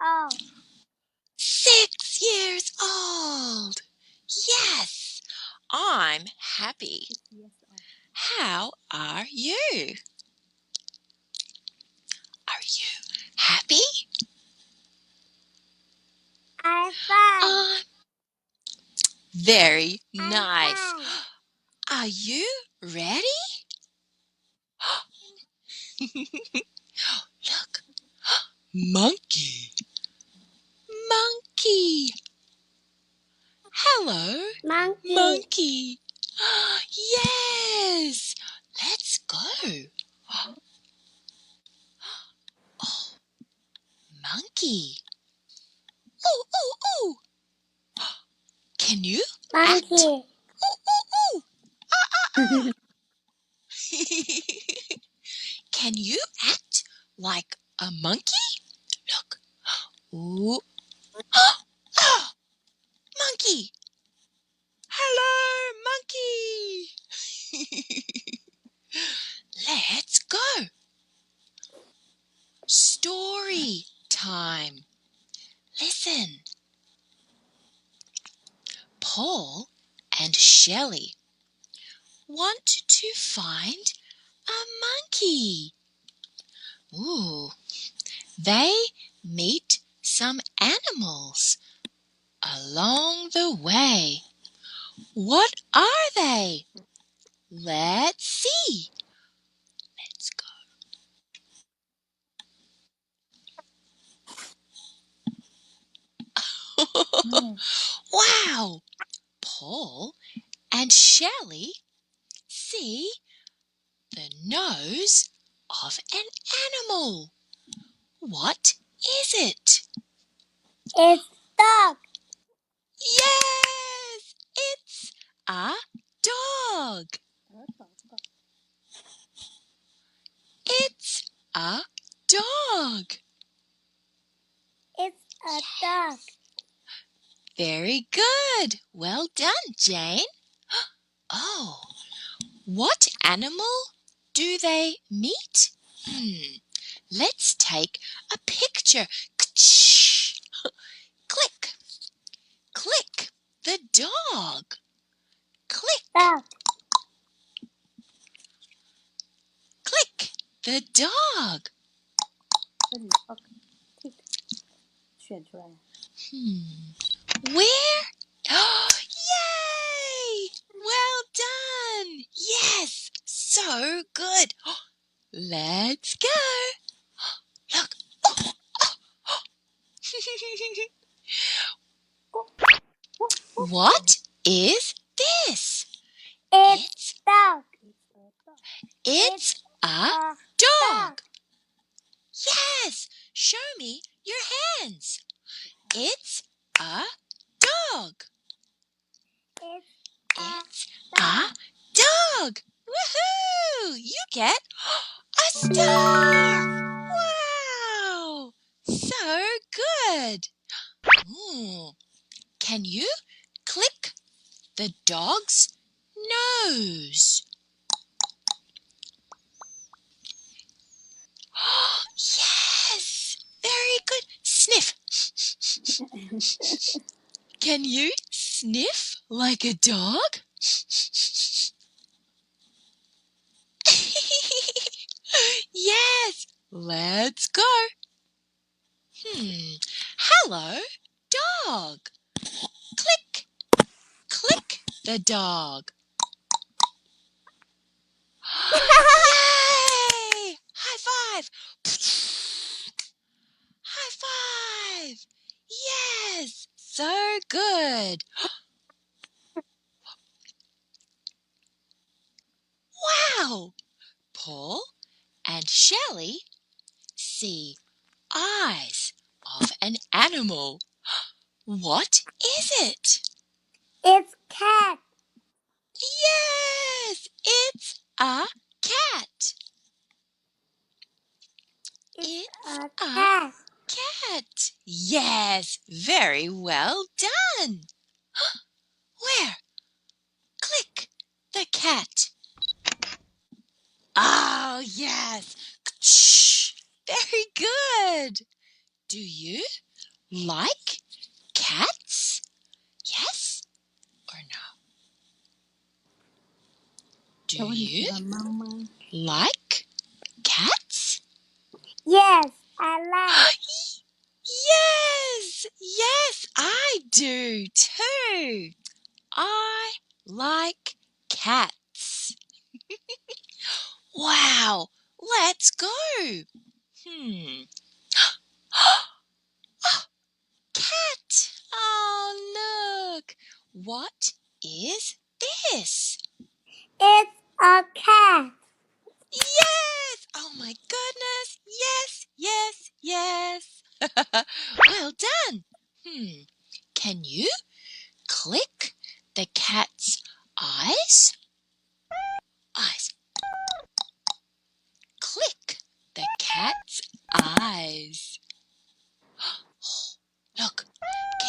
old. 6 years old. Yes, I'm happy. How are you? Are you happy? I'm fine. Very I'm nice. fine. Are you ready? Look, monkey. Monkey. Hello, Monkey. monkey. Yes, let's go. Oh, monkey. Ooh, ooh, ooh. Can you act? Monkey. Ooh, ooh, ooh. Can you act like a monkey? Look. Ooh. Oh, monkey. Hello, monkey. Let's go. Story time. Listen. Paul and Shelley want to find a monkey. Ooh, they meet some animals along the way. What are they? Let's see. Let's go. Wow! Paul and Shelley see the nose of an animal. What is it? It's dog. Yes! It's a dog. It's a dog. It's a dog. Very good. Well done, Jane. Oh, what animal do they meet? Let's take a picture. Click, click the dog. Click, Dog. click the dog. Where? Oh, yay! Well done. Yes, so good. Let's go. Look. What is this? It's dog. It's a dog. Yes, show me your hands. It's a dog. It's a dog. Woohoo! You get a star. Wow! So good. Can you click the dog's nose? Yes! Very good. Sniff. Can you sniff like a dog? Yes! Let's go. Hello, dog. Click, click the dog. Yay! High five! High five! Yes! So good! Wow! Paul and Shelley see eyes of an animal. What is it? It's cat. Yes! It's a cat. It's a a cat. cat. Yes, very well done. Where? Click the cat. Oh, yes. Very good. Do you like cats? Yes or no? Do 请问你喜 you 欢猫吗？ like cats? Yes, I like. Yes, yes, I do too. I like cats. Wow, let's go. Hmm. Cat. Oh, look. What is this? It's a cat. Yes! Oh my goodness! Yes, yes, yes. Well done. Can you click the cat's eyes? Eyes. Click the cat's eyes. Look,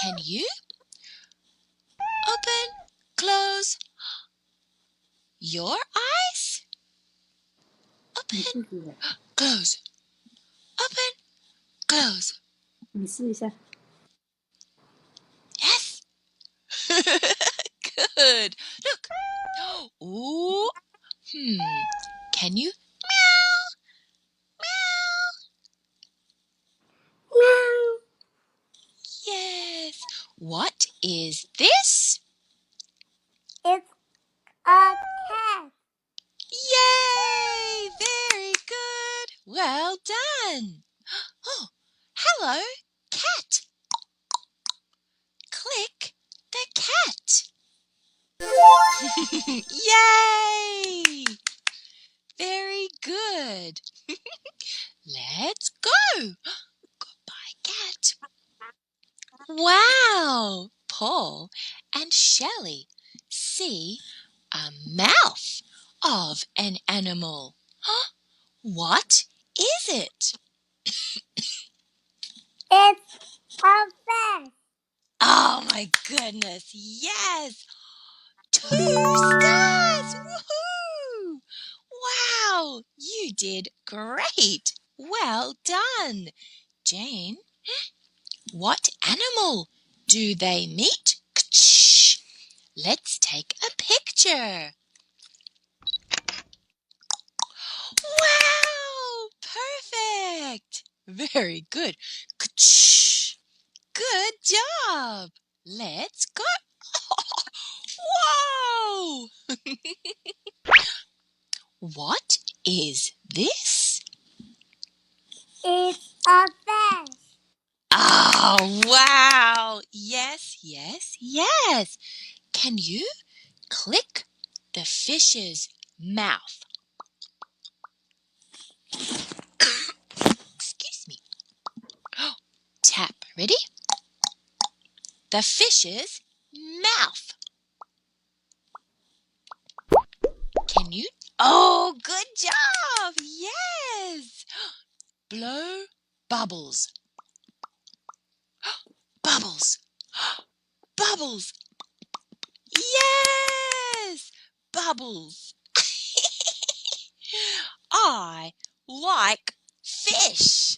can you open, close your eyes? 你 Open, 自己的， close, open, close. 你试一下。 Yes. Good. Look. Ooh. Can you meow? Meow. Yes. What is this? It's a cat. Yay! Very good. Well done. Oh, hello, cat. Click the cat. Yay! Very good. Let's go. Goodbye, cat. Wow! Paul and Shelley see a mouth of an animal. What is it? It's a fish. Oh my goodness, yes! 2 stars! Woohoo! Wow, you did great! Well done! Jane, what animal do they meet? Let's take a picture. Wow! Perfect! Very good. Good job! Let's go. Whoa! What is this? It's a fish. Oh, wow! Yes, yes, yes. Can you click the fish's mouth? Excuse me. Tap. Ready? The fish's mouth. Can you? Oh, good job! Yes! Blow bubbles. Bubbles. Bubbles. Yes! Bubbles. I like fish.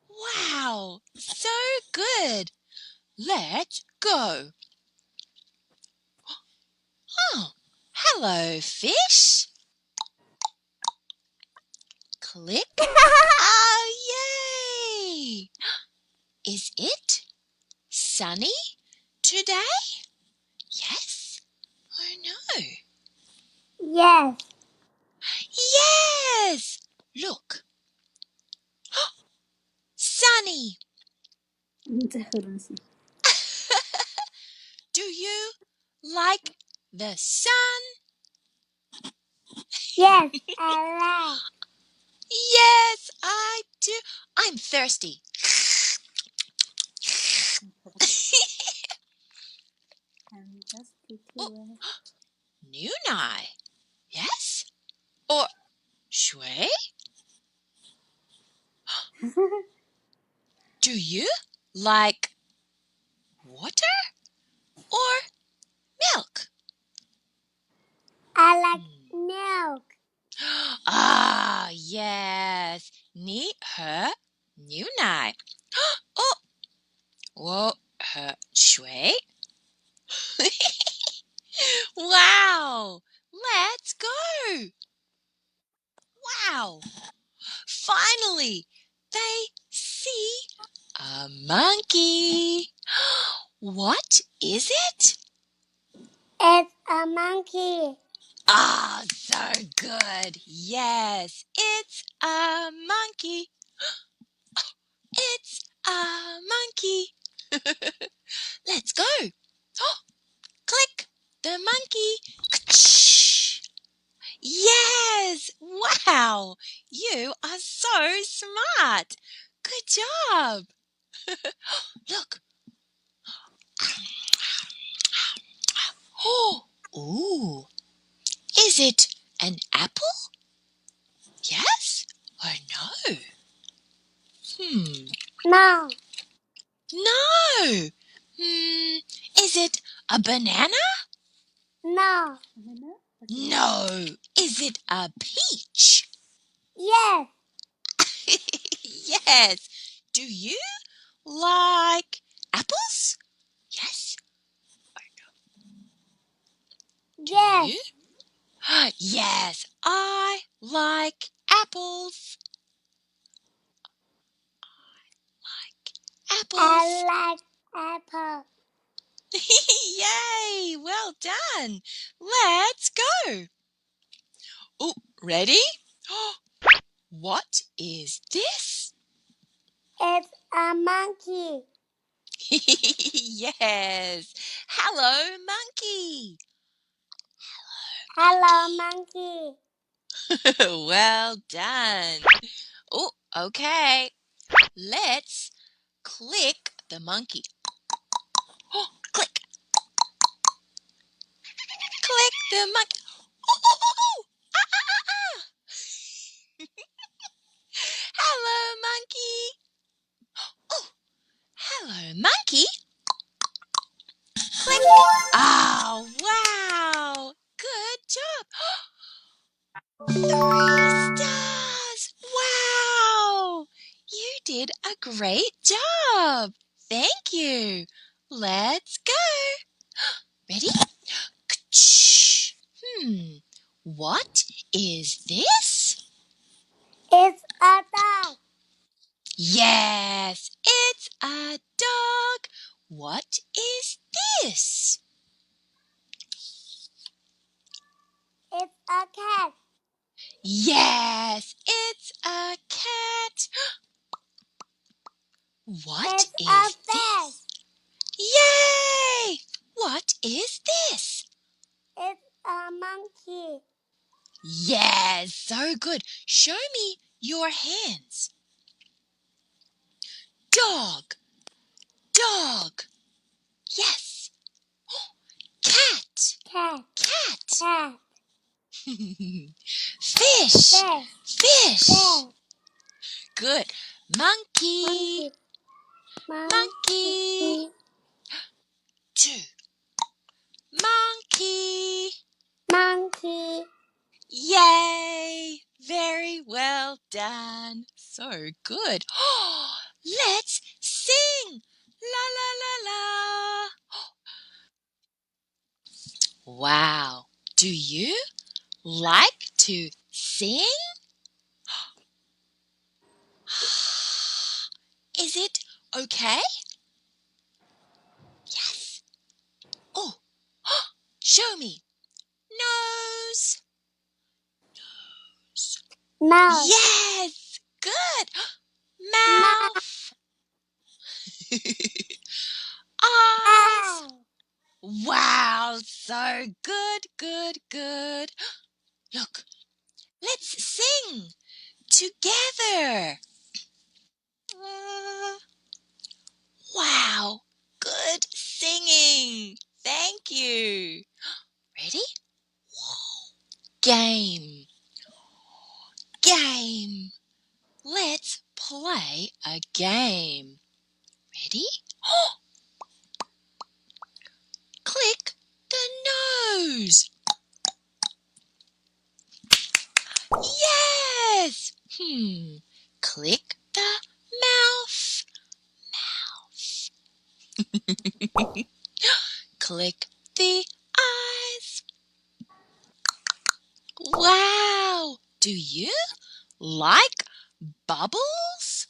Wow! So good. Let's go. Oh, hello, fish. Click. Oh, yay! Is it sunny today? Yes or no? Yes. Yes! Look. Sunny. 你在喝东西。 Do you like the sun? Yes, I like. Yes, I do. I'm thirsty. I'm just pretty Oh, well. Nunai. Yes? Or shui? Do you like water or milk? I like milk. Ah, yes. Ni her Nunai. Oh, 我喝水. Wow! Let's go! Wow! Finally, they see a monkey. What is it? It's a monkey. Ah, so good. Yes, it's a monkey. It's a monkey. Let's go. Click the monkey. Yes! Wow! You are so smart. Good job. Look. Oh, ooh. Is it an apple? Yes or no? No. No. Is it a banana? No. Banana? No. Is it a peach? Yes. Yes. Do you like apples? Yes or no? Do Yes. you? Yes, I like apples. Apples. I like apple. Yay! Well done. Let's go. Oh, ready? What is this? It's a monkey. Yes. Hello, monkey. Hello, monkey. Well done. Oh, okay. Let's click the monkey. Oh, click. Click the monkey. Oh, ah, ah, ah, ah. Hello, monkey. Oh, hello, monkey. Click. Oh, wow. Good job. 3 stars. Wow. You did a great job. Thank you. Let's go. Ready? What is this? It's a dog. Yes, it's a dog. What is this? It's a cat. Yes, it's a cat. What It's a is fish. this? Yay! What is this? It's a monkey. Yes, so good. Show me your hands. Dog, dog. Yes. Cat, Cat. cat. Cat. Fish, Fish. fish. Fish. Good. Monkey, Monkey. monkey. Monkey. 2. Monkey. Monkey. Yay! Very well done. So good. Let's sing. La la la la. Wow. Do you like to sing? Is it okay? Yes. Oh, show me. Nose. Mouse. Yes. Good. Mouse. Mouth. Eyes. Wow. So good, good, good. Look. Let's sing together. Uh, wow. Good singing. Thank you. Ready? Game. Game. Let's play a game. Ready? Click the nose. Yes. Click the mouth. Mouth. Click the eyes. Wow! Do you like bubbles?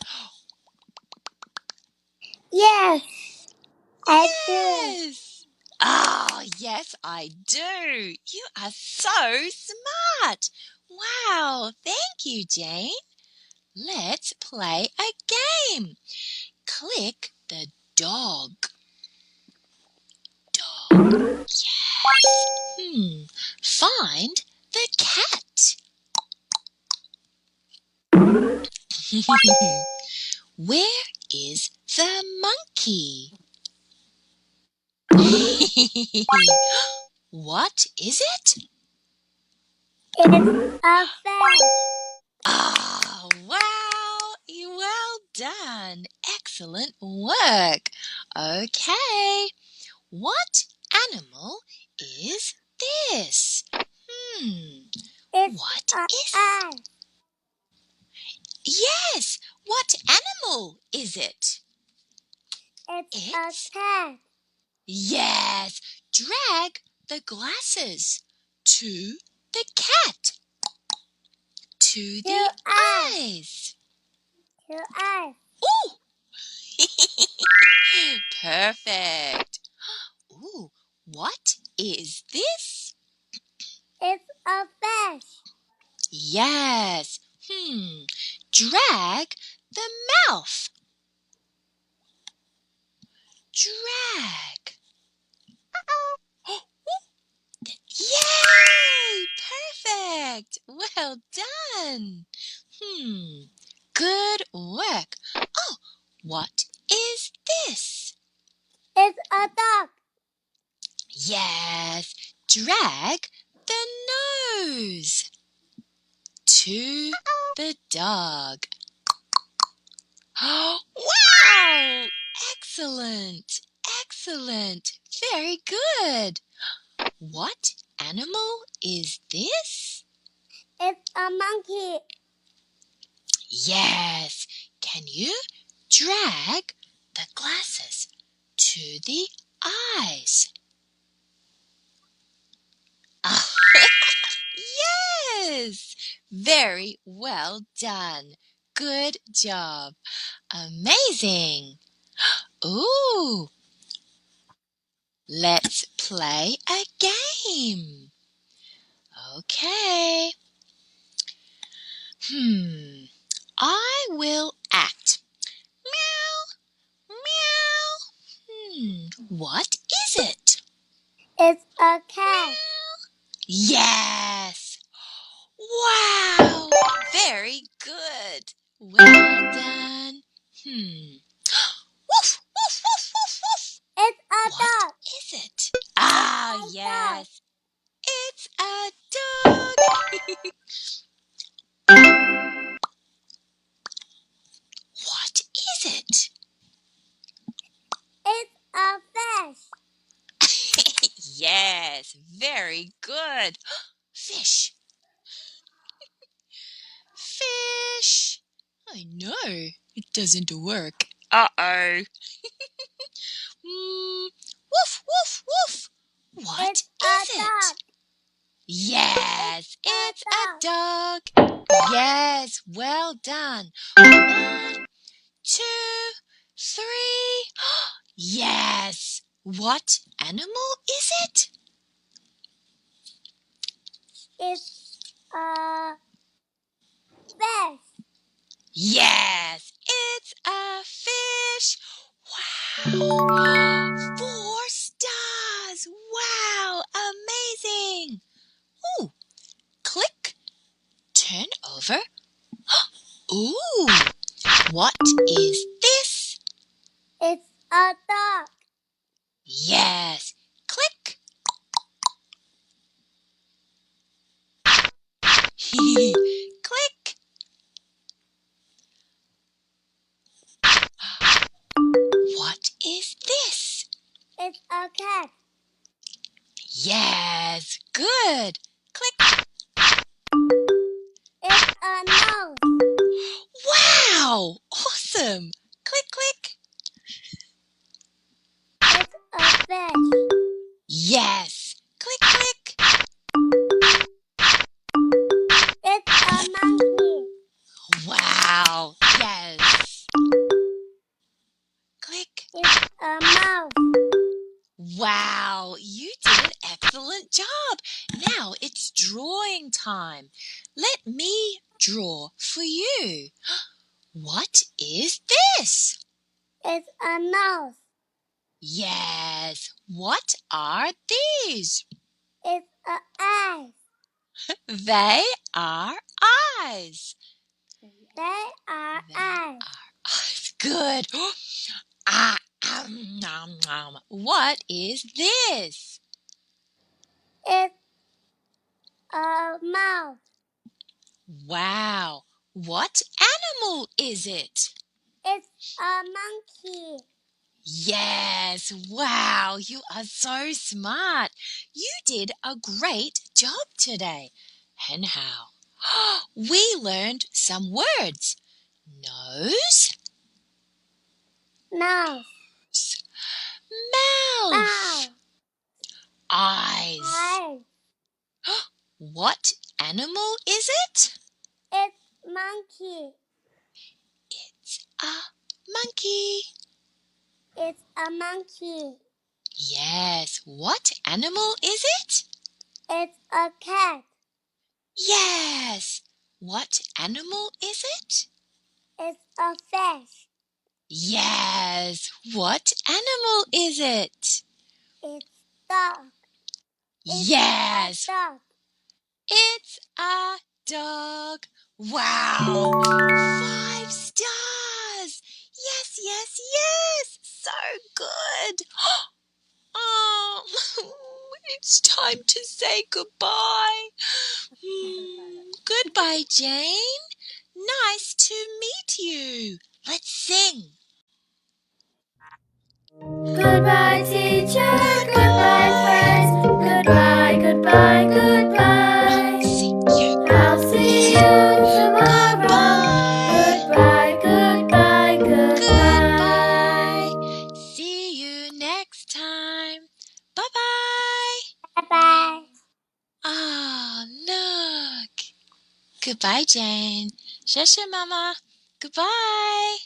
Yes, I do. Yes! Oh, yes, I do. You are so smart. Wow, thank you, Jane. Let's play a game. Click the dog. Dog. Yes. Find the cat. Where is the monkey? What is it? It's a fish. Ah, wow! Well done. Excellent work. Okay. What animal is this? It's What a is eye. Yes, what animal is it? It's a It's cat. Yes, drag the glasses to the cat, to Two the eyes. eyes. Two eyes. Ooh! Perfect. Ooh, what is this? It's a fish. Yes. Drag the mouth. Drag. Yay! Perfect. Well done. Good work. Oh, what is this? It's a dog. Yes, drag the nose to the dog. Oh, wow! Excellent! Excellent! Very good. What animal is this? It's a monkey. Yes. Can you drag the glasses to the eyes? Ah, yes. Very well done. Good job. Amazing. Ooh. Let's play a game. Okay. I will act. Meow, meow. What is it? It's a cat. Yes. Wow. Very good. Well done. Woof, woof, woof, woof, woof. It's a What dog. is it? It's Ah, a dog. yes. It's a dog. What is it? It's a fish. Yes, very good. Fish. Fish. I know. It doesn't work. Uh-oh. Woof, woof, woof. What It's a is it? dog. Yes, A it's a dog. dog. Yes, well done. 1, 2, 3. Yes. What animal is it? It's a fish. Yes, it's a fish. Wow. 4 stars. Wow, amazing. Ooh, click, turn over. Ooh, what is this? It's a dog. Yes, click. Click. What is this? It's a cat. Yes, good. Click. It's a nose. Wow, awesome. Click, click. It's a fish. Yes. Click, click. It's a monkey. Wow. Yes. Click. It's a mouse. Wow, you did an excellent job. Now it's drawing time. Let me draw for you. What is this? It's a nose. Yes, what are these? It's a eye. They are eyes. They are They eyes. are eyes. Good. Ah, nom, nom. What is this? It's a mouth. Wow, what animal is it? It's a monkey. Yes, wow, you are so smart. You did a great job today. And how? We learned some words. Nose, Nose. mouth, Mouth. eyes. Eyes. What animal is it? It's monkey. It's a monkey. It's a monkey. Yes, what animal is it? It's a cat. Yes, what animal is it? It's a fish. Yes, what animal is it? It's dog. It's Yes, a dog. it's a dog. Wow, 5 stars. Yes, yes, yes. So good. Oh, it's time to say goodbye. Goodbye, Jane. Nice to meet you. Let's sing. Goodbye, teacher. Goodbye, friends. Goodbye, goodbye, goodbye. See you. I'll see you tomorrow. Goodbye. Goodbye, goodbye, goodbye. Goodbye. See you next time. Bye-bye. Bye-bye. Oh, look. Goodbye, Jane. 谢谢妈妈. Goodbye.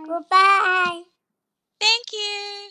Goodbye. Thank you.